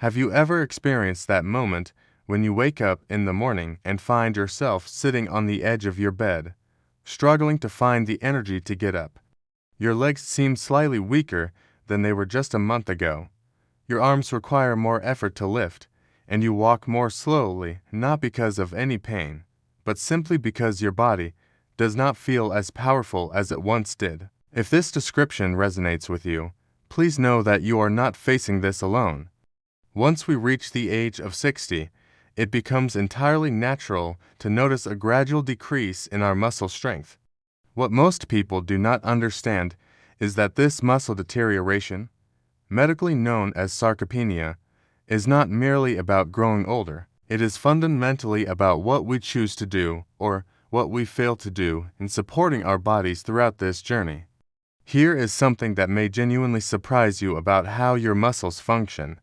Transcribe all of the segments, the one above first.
Have you ever experienced that moment when you wake up in the morning and find yourself sitting on the edge of your bed, struggling to find the energy to get up? Your legs seem slightly weaker than they were just a month ago. Your arms require more effort to lift, and you walk more slowly, not because of any pain, but simply because your body does not feel as powerful as it once did. If this description resonates with you, please know that you are not facing this alone. Once we reach the age of 60, it becomes entirely natural to notice a gradual decrease in our muscle strength. What most people do not understand is that this muscle deterioration, medically known as sarcopenia, is not merely about growing older. It is fundamentally about what we choose to do or what we fail to do in supporting our bodies throughout this journey. Here is something that may genuinely surprise you about how your muscles function.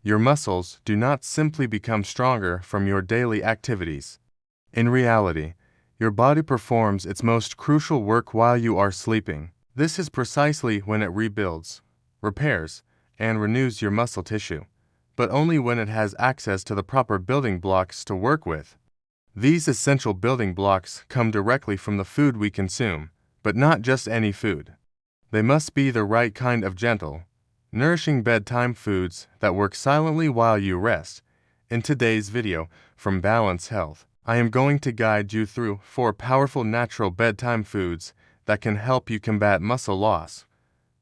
Your muscles do not simply become stronger from your daily activities. In reality, your body performs its most crucial work while you are sleeping. This is precisely when it rebuilds, repairs, and renews your muscle tissue, but only when it has access to the proper building blocks to work with. These essential building blocks come directly from the food we consume, but not just any food. They must be the right kind of gentle, nourishing bedtime foods that work silently while you rest. In today's video from Balance Health, I am going to guide you through 4 powerful natural bedtime foods that can help you combat muscle loss,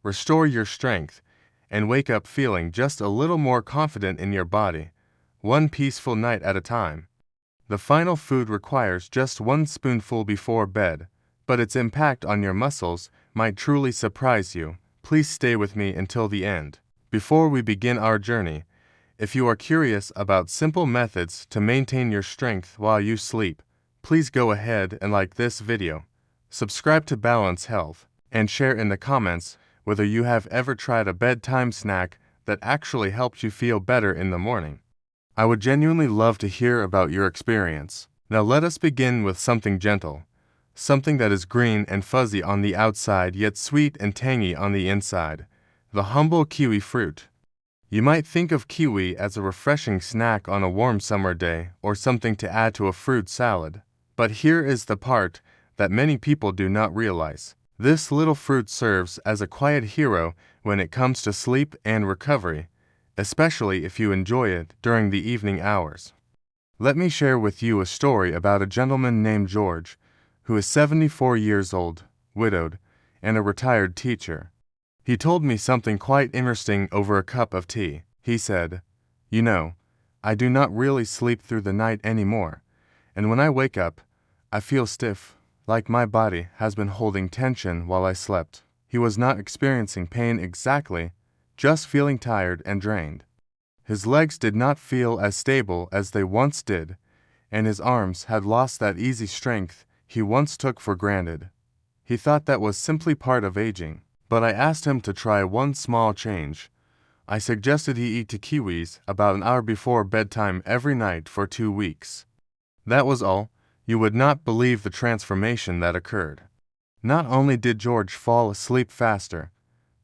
restore your strength, and wake up feeling just a little more confident in your body, one peaceful night at a time. The final food requires just 1 spoonful before bed, but its impact on your muscles might truly surprise you. Please stay with me until the end. Before we begin our journey, if you are curious about simple methods to maintain your strength while you sleep, please go ahead and like this video, subscribe to Balance Health, and share in the comments whether you have ever tried a bedtime snack that actually helped you feel better in the morning. I would genuinely love to hear about your experience. Now let us begin with something gentle. Something that is green and fuzzy on the outside yet sweet and tangy on the inside. The humble kiwi fruit. You might think of kiwi as a refreshing snack on a warm summer day or something to add to a fruit salad. But here is the part that many people do not realize. This little fruit serves as a quiet hero when it comes to sleep and recovery, especially if you enjoy it during the evening hours. Let me share with you a story about a gentleman named George, who is 74 years old, widowed, and a retired teacher. He told me something quite interesting over a cup of tea. He said, "You know, I do not really sleep through the night anymore, and when I wake up, I feel stiff, like my body has been holding tension while I slept." He was not experiencing pain exactly, just feeling tired and drained. His legs did not feel as stable as they once did, and his arms had lost that easy strength he once took for granted. He thought that was simply part of aging, but I asked him to try one small change. I suggested he eat kiwis about an hour before bedtime every night for 2 weeks. That was all. You would not believe the transformation that occurred. Not only did George fall asleep faster,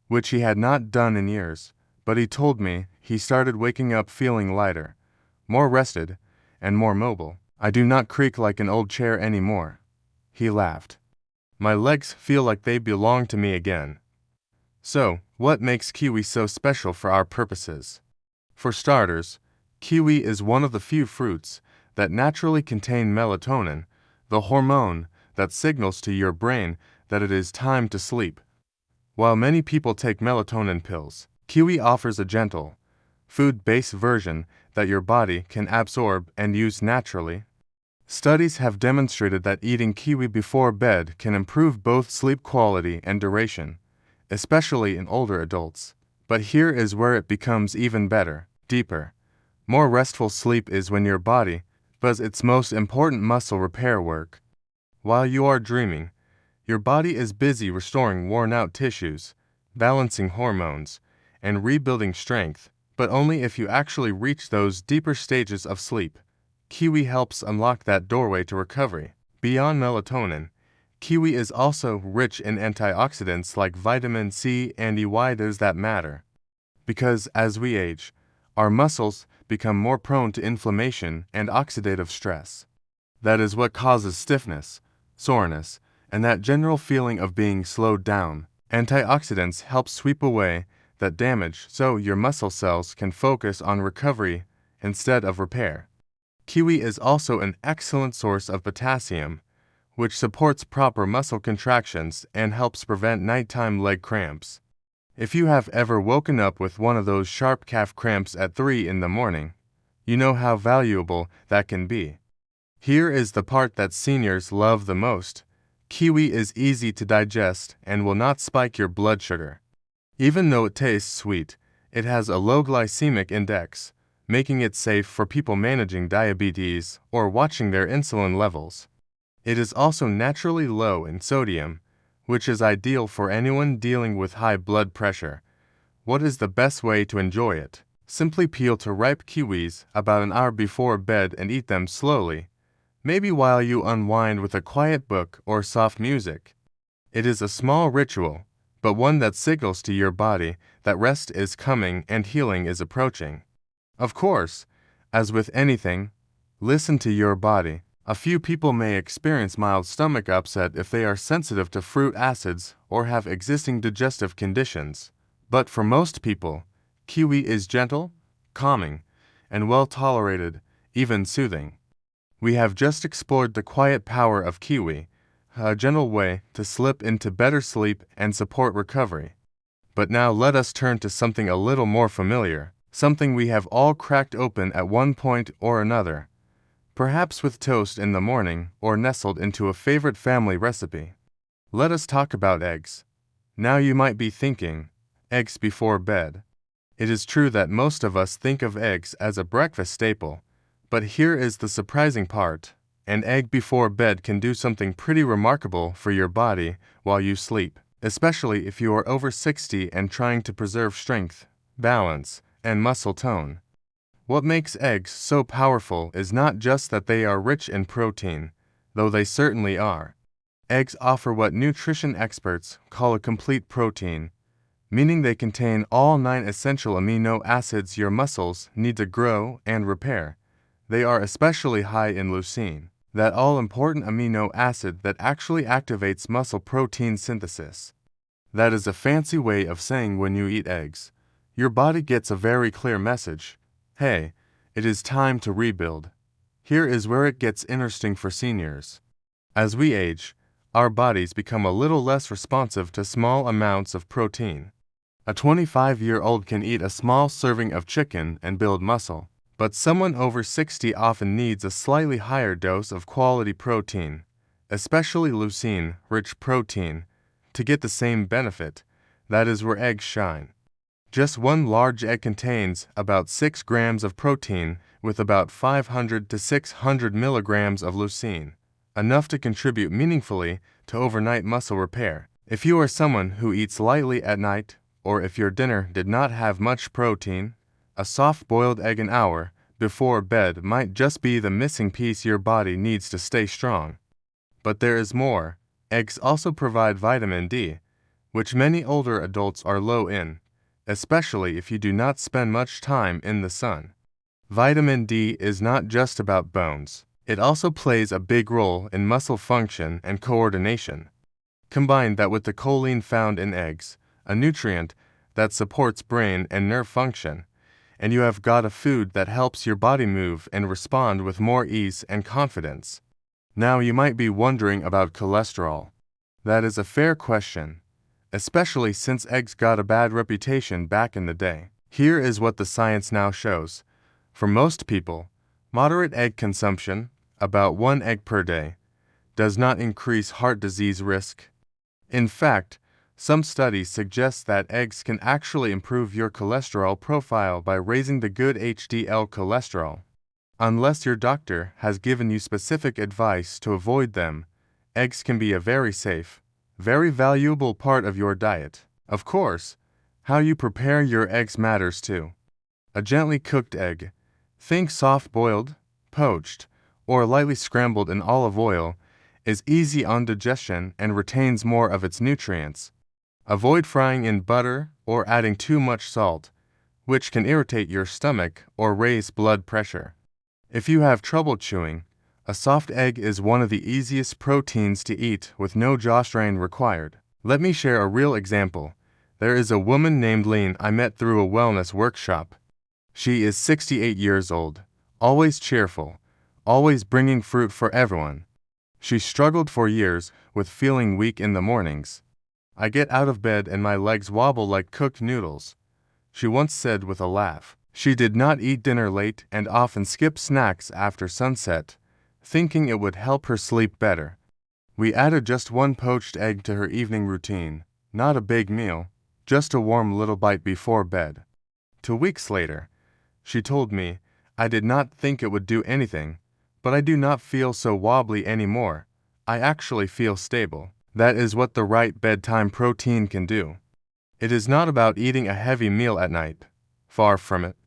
which he had not done in years, but he told me he started waking up feeling lighter, more rested, and more mobile. "I do not creak like an old chair anymore," he laughed. "My legs feel like they belong to me again." So, what makes kiwi so special for our purposes? For starters, kiwi is one of the few fruits that naturally contain melatonin, the hormone that signals to your brain that it is time to sleep. While many people take melatonin pills, kiwi offers a gentle, food-based version that your body can absorb and use naturally. Studies have demonstrated that eating kiwi before bed can improve both sleep quality and duration, especially in older adults. But here is where it becomes even better, deeper. More restful sleep is when your body does its most important muscle repair work. While you are dreaming, your body is busy restoring worn-out tissues, balancing hormones, and rebuilding strength, but only if you actually reach those deeper stages of sleep. Kiwi helps unlock that doorway to recovery. Beyond melatonin, kiwi is also rich in antioxidants like vitamin C and E. Why does that matter? Because as we age, our muscles become more prone to inflammation and oxidative stress. That is what causes stiffness, soreness, and that general feeling of being slowed down. Antioxidants help sweep away that damage so your muscle cells can focus on recovery instead of repair. Kiwi is also an excellent source of potassium, which supports proper muscle contractions and helps prevent nighttime leg cramps. If you have ever woken up with one of those sharp calf cramps at 3 in the morning, you know how valuable that can be. Here is the part that seniors love the most. Kiwi is easy to digest and will not spike your blood sugar. Even though it tastes sweet, it has a low glycemic index, making it safe for people managing diabetes or watching their insulin levels. It is also naturally low in sodium, which is ideal for anyone dealing with high blood pressure. What is the best way to enjoy it? Simply peel two ripe kiwis about an hour before bed and eat them slowly, maybe while you unwind with a quiet book or soft music. It is a small ritual, but one that signals to your body that rest is coming and healing is approaching. Of course, as with anything, listen to your body. A few people may experience mild stomach upset if they are sensitive to fruit acids or have existing digestive conditions. But for most people, kiwi is gentle, calming, and well tolerated, even soothing. We have just explored the quiet power of kiwi, a gentle way to slip into better sleep and support recovery. But now let us turn to something a little more familiar, something we have all cracked open at one point or another, perhaps with toast in the morning or nestled into a favorite family recipe. Let us talk about eggs. Now you might be thinking, eggs before bed. It is true that most of us think of eggs as a breakfast staple, but here is the surprising part. An egg before bed can do something pretty remarkable for your body while you sleep, especially if you are over 60 and trying to preserve strength, balance, and muscle tone. What makes eggs so powerful is not just that they are rich in protein, though they certainly are. Eggs offer what nutrition experts call a complete protein, meaning they contain all 9 essential amino acids your muscles need to grow and repair. They are especially high in leucine, that all-important amino acid that actually activates muscle protein synthesis. That is a fancy way of saying when you eat eggs, your body gets a very clear message. Hey, it is time to rebuild. Here is where it gets interesting for seniors. As we age, our bodies become a little less responsive to small amounts of protein. A 25-year-old can eat a small serving of chicken and build muscle, but someone over 60 often needs a slightly higher dose of quality protein, especially leucine-rich protein, to get the same benefit. That is where eggs shine. Just one large egg contains about 6 grams of protein with about 500 to 600 milligrams of leucine, enough to contribute meaningfully to overnight muscle repair. If you are someone who eats lightly at night, or if your dinner did not have much protein, a soft-boiled egg an hour before bed might just be the missing piece your body needs to stay strong. But there is more. Eggs also provide vitamin D, which many older adults are low in, especially if you do not spend much time in the sun. Vitamin D is not just about bones. It also plays a big role in muscle function and coordination. Combine that with the choline found in eggs, a nutrient that supports brain and nerve function, and you have got a food that helps your body move and respond with more ease and confidence. Now you might be wondering about cholesterol. That is a fair question, especially since eggs got a bad reputation back in the day. Here is what the science now shows. For most people, moderate egg consumption, about 1 egg per day, does not increase heart disease risk. In fact, some studies suggest that eggs can actually improve your cholesterol profile by raising the good HDL cholesterol. Unless your doctor has given you specific advice to avoid them, eggs can be a very safe, very valuable part of your diet. Of course, how you prepare your eggs matters too. A gently cooked egg, think soft-boiled, poached, or lightly scrambled in olive oil, is easy on digestion and retains more of its nutrients. Avoid frying in butter or adding too much salt, which can irritate your stomach or raise blood pressure. If you have trouble chewing, a soft egg is one of the easiest proteins to eat with no jaw strain required. Let me share a real example. There is a woman named Lean I met through a wellness workshop. She is 68 years old, always cheerful, always bringing fruit for everyone. She struggled for years with feeling weak in the mornings. I get out of bed and my legs wobble like cooked noodles, she once said with a laugh. She did not eat dinner late and often skipped snacks after sunset, thinking it would help her sleep better. We added just one poached egg to her evening routine, not a big meal, just a warm little bite before bed. 2 weeks later, she told me, "I did not think it would do anything, but I do not feel so wobbly anymore. I actually feel stable." That is what the right bedtime protein can do. It is not about eating a heavy meal at night. Far from it.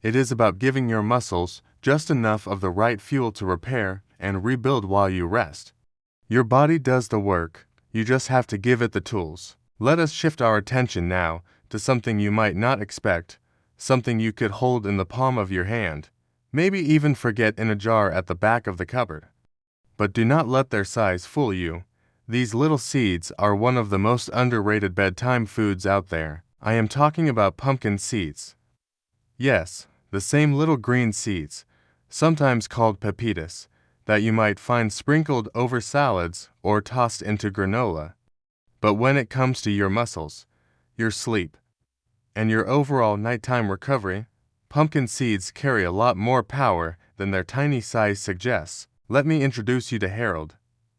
It is about giving your muscles just enough of the right fuel to repair and rebuild while you rest. Your body does the work, you just have to give it the tools. Let us shift our attention now to something you might not expect, something you could hold in the palm of your hand, maybe even forget in a jar at the back of the cupboard. But do not let their size fool you. These little seeds are one of the most underrated bedtime foods out there. I am talking about pumpkin seeds. Yes, the same little green seeds, sometimes called pepitas, that you might find sprinkled over salads or tossed into granola. But when it comes to your muscles, your sleep, and your overall nighttime recovery, pumpkin seeds carry a lot more power than their tiny size suggests. Let me introduce you to Harold.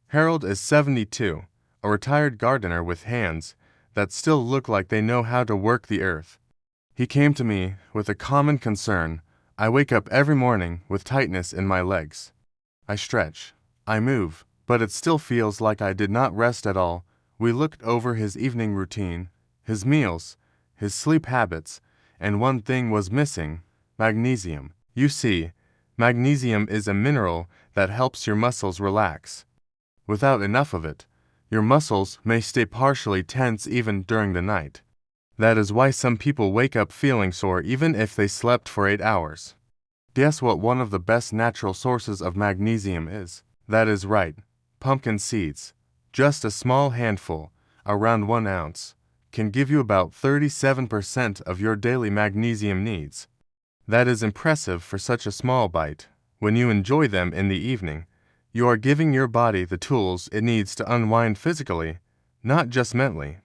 Harold is 72, a retired gardener with hands that still look like they know how to work the earth. He came to me with a common concern. I wake up every morning with tightness in my legs. I stretch, I move, but it still feels like I did not rest at all. We looked over his evening routine, his meals, his sleep habits, and one thing was missing: magnesium. You see, magnesium is a mineral that helps your muscles relax. Without enough of it, your muscles may stay partially tense even during the night. That is why some people wake up feeling sore even if they slept for 8 hours. Guess what one of the best natural sources of magnesium is? That is right, pumpkin seeds. Just a small handful, around 1 ounce, can give you about 37% of your daily magnesium needs. That is impressive for such a small bite. When you enjoy them in the evening, you are giving your body the tools it needs to unwind physically, not just mentally.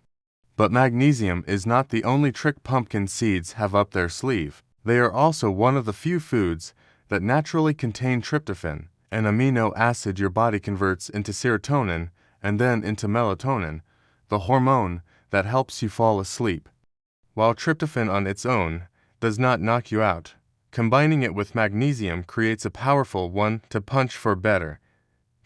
But magnesium is not the only trick pumpkin seeds have up their sleeve. They are also one of the few foods that naturally contain tryptophan, an amino acid your body converts into serotonin and then into melatonin, the hormone that helps you fall asleep. While tryptophan on its own does not knock you out, combining it with magnesium creates a powerful one-two punch for better,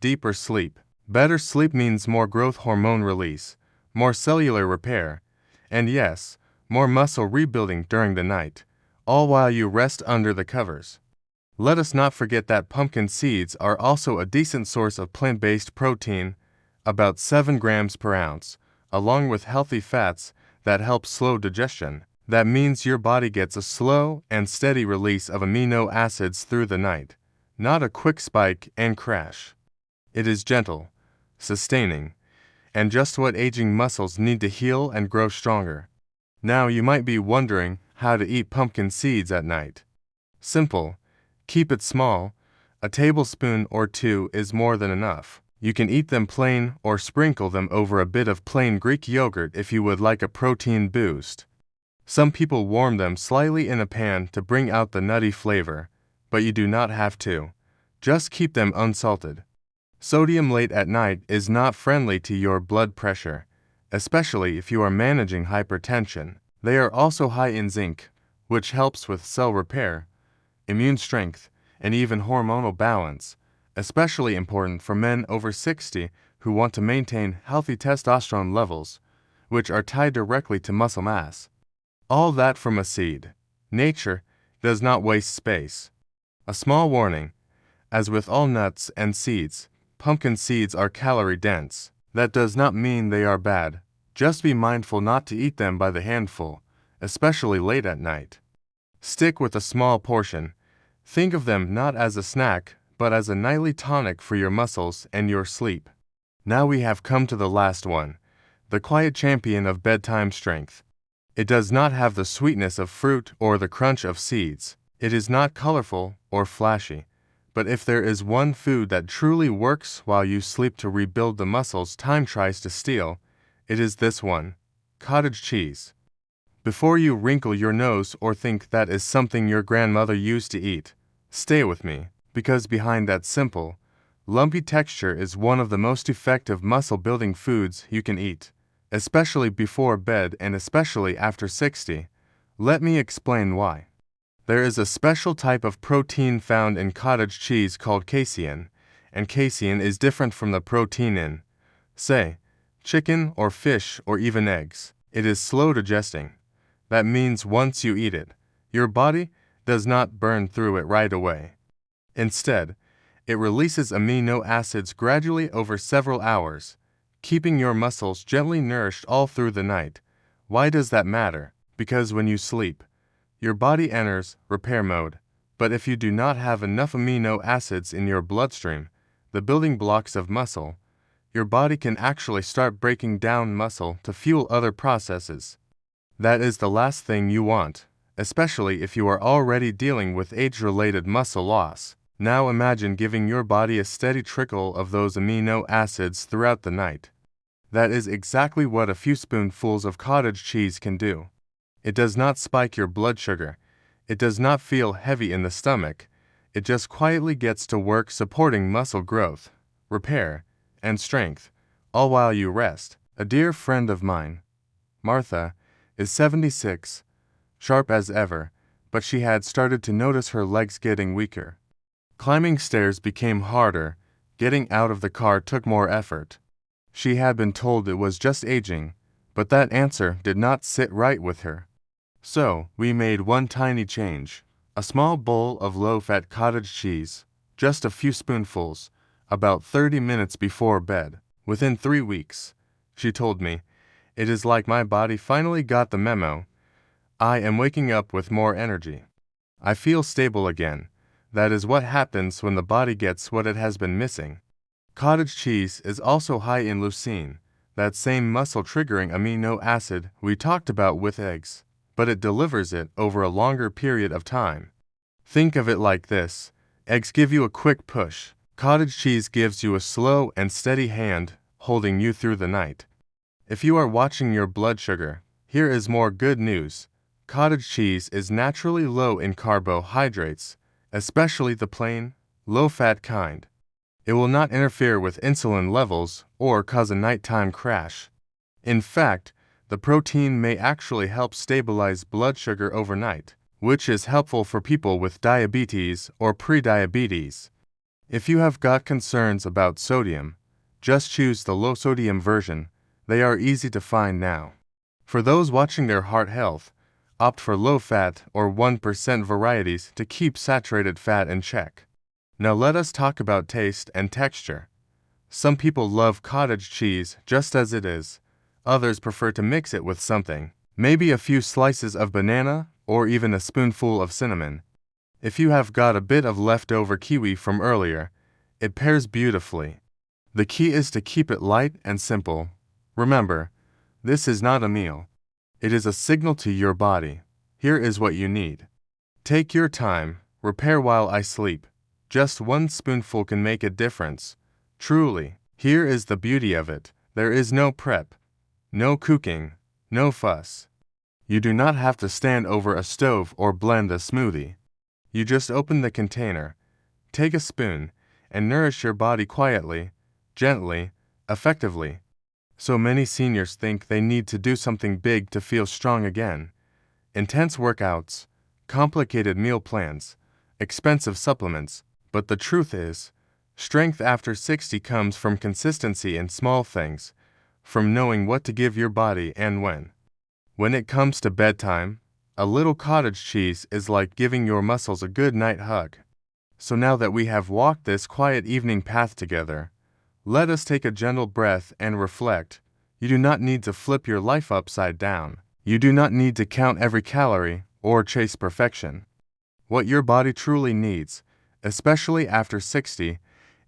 deeper sleep. Better sleep means more growth hormone release, more cellular repair, and yes, more muscle rebuilding during the night, all while you rest under the covers. Let us not forget that pumpkin seeds are also a decent source of plant-based protein, about 7 grams per ounce, along with healthy fats that help slow digestion. That means your body gets a slow and steady release of amino acids through the night, not a quick spike and crash. It is gentle, sustaining, and just what aging muscles need to heal and grow stronger. Now you might be wondering how to eat pumpkin seeds at night. Simple. Keep it small. A tablespoon or 2 is more than enough. You can eat them plain or sprinkle them over a bit of plain Greek yogurt if you would like a protein boost. Some people warm them slightly in a pan to bring out the nutty flavor, but you do not have to. Just keep them unsalted. Sodium late at night is not friendly to your blood pressure, especially if you are managing hypertension. They are also high in zinc, which helps with cell repair, immune strength, and even hormonal balance, especially important for men over 60 who want to maintain healthy testosterone levels, which are tied directly to muscle mass. All that from a seed. Nature does not waste space. A small warning: as with all nuts and seeds, pumpkin seeds are calorie-dense. That does not mean they are bad. Just be mindful not to eat them by the handful, especially late at night. Stick with a small portion. Think of them not as a snack, but as a nightly tonic for your muscles and your sleep. Now we have come to the last one, the quiet champion of bedtime strength. It does not have the sweetness of fruit or the crunch of seeds. It is not colorful or flashy. But if there is one food that truly works while you sleep to rebuild the muscles time tries to steal, it is this one: cottage cheese. Before you wrinkle your nose or think that is something your grandmother used to eat, stay with me, because behind that simple, lumpy texture is one of the most effective muscle-building foods you can eat, especially before bed and especially after 60. Let me explain why. There is a special type of protein found in cottage cheese called casein, and casein is different from the protein in, say, chicken or fish or even eggs. It is slow digesting. That means once you eat it, your body does not burn through it right away. Instead, it releases amino acids gradually over several hours, keeping your muscles gently nourished all through the night. Why does that matter? Because when you sleep, your body enters repair mode. But if you do not have enough amino acids in your bloodstream, the building blocks of muscle, your body can actually start breaking down muscle to fuel other processes. That is the last thing you want, especially if you are already dealing with age-related muscle loss. Now imagine giving your body a steady trickle of those amino acids throughout the night. That is exactly what a few spoonfuls of cottage cheese can do. It does not spike your blood sugar. It does not feel heavy in the stomach. It just quietly gets to work supporting muscle growth, repair, and strength, all while you rest. A dear friend of mine, Martha, is 76, sharp as ever, but she had started to notice her legs getting weaker. Climbing stairs became harder, getting out of the car took more effort. She had been told it was just aging, but that answer did not sit right with her. So, we made one tiny change: a small bowl of low-fat cottage cheese, just a few spoonfuls, about 30 minutes before bed. Within 3 weeks, she told me, it is like my body finally got the memo. I am waking up with more energy. I feel stable again. That is what happens when the body gets what it has been missing. Cottage cheese is also high in leucine, that same muscle-triggering amino acid we talked about with eggs, but it delivers it over a longer period of time. Think of it like this: eggs give you a quick push. Cottage cheese gives you a slow and steady hand, holding you through the night. If you are watching your blood sugar, here is more good news. Cottage cheese is naturally low in carbohydrates, especially the plain, low-fat kind. It will not interfere with insulin levels or cause a nighttime crash. In fact, the protein may actually help stabilize blood sugar overnight, which is helpful for people with diabetes or prediabetes. If you have got concerns about sodium, just choose the low-sodium version. They are easy to find now. For those watching their heart health, opt for low-fat or 1% varieties to keep saturated fat in check. Now let us talk about taste and texture. Some people love cottage cheese just as it is. Others prefer to mix it with something, maybe a few slices of banana or even a spoonful of cinnamon. If you have got a bit of leftover kiwi from earlier, it pairs beautifully. The key is to keep it light and simple. Remember, this is not a meal. It is a signal to your body. Here is what you need. Take your time, repair while I sleep. Just one spoonful can make a difference. Truly, here is the beauty of it. There is no prep, no cooking, no fuss. You do not have to stand over a stove or blend a smoothie. You just open the container, take a spoon, and nourish your body quietly, gently, effectively. So many seniors think they need to do something big to feel strong again. Intense workouts, complicated meal plans, expensive supplements. But the truth is, strength after 60 comes from consistency in small things, from knowing what to give your body and when. When it comes to bedtime, a little cottage cheese is like giving your muscles a good night hug. So now that we have walked this quiet evening path together, let us take a gentle breath and reflect. You do not need to flip your life upside down. You do not need to count every calorie or chase perfection. What your body truly needs, especially after 60,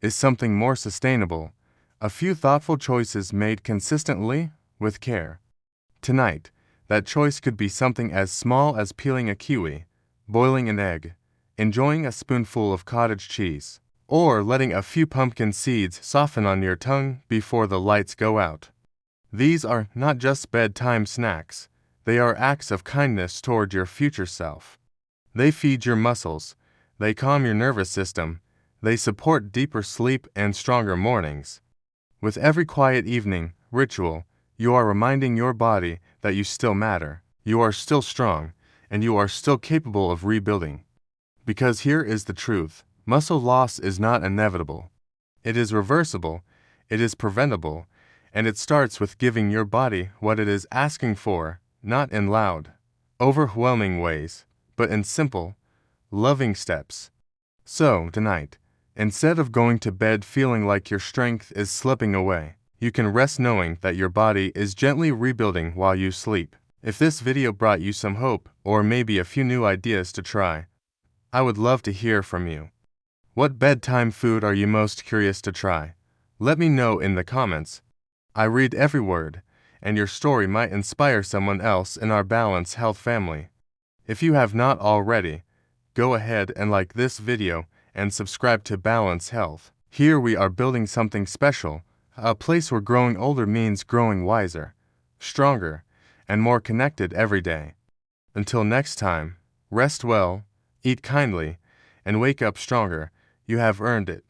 is something more sustainable, a few thoughtful choices made consistently, with care. Tonight, that choice could be something as small as peeling a kiwi, boiling an egg, enjoying a spoonful of cottage cheese, or letting a few pumpkin seeds soften on your tongue before the lights go out. These are not just bedtime snacks, they are acts of kindness toward your future self. They feed your muscles, they calm your nervous system, they support deeper sleep and stronger mornings. With every quiet evening ritual, you are reminding your body that you still matter, you are still strong, and you are still capable of rebuilding. Because here is the truth: muscle loss is not inevitable. It is reversible, it is preventable, and it starts with giving your body what it is asking for, not in loud, overwhelming ways, but in simple, loving steps. So, tonight, instead of going to bed feeling like your strength is slipping away, you can rest knowing that your body is gently rebuilding while you sleep. If this video brought you some hope, or maybe a few new ideas to try, I would love to hear from you. What bedtime food are you most curious to try? Let me know in the comments. I read every word, and your story might inspire someone else in our Balance Health family. If you have not already, go ahead and like this video and subscribe to Balance Health. Here we are building something special, a place where growing older means growing wiser, stronger, and more connected every day. Until next time, rest well, eat kindly, and wake up stronger. You have earned it.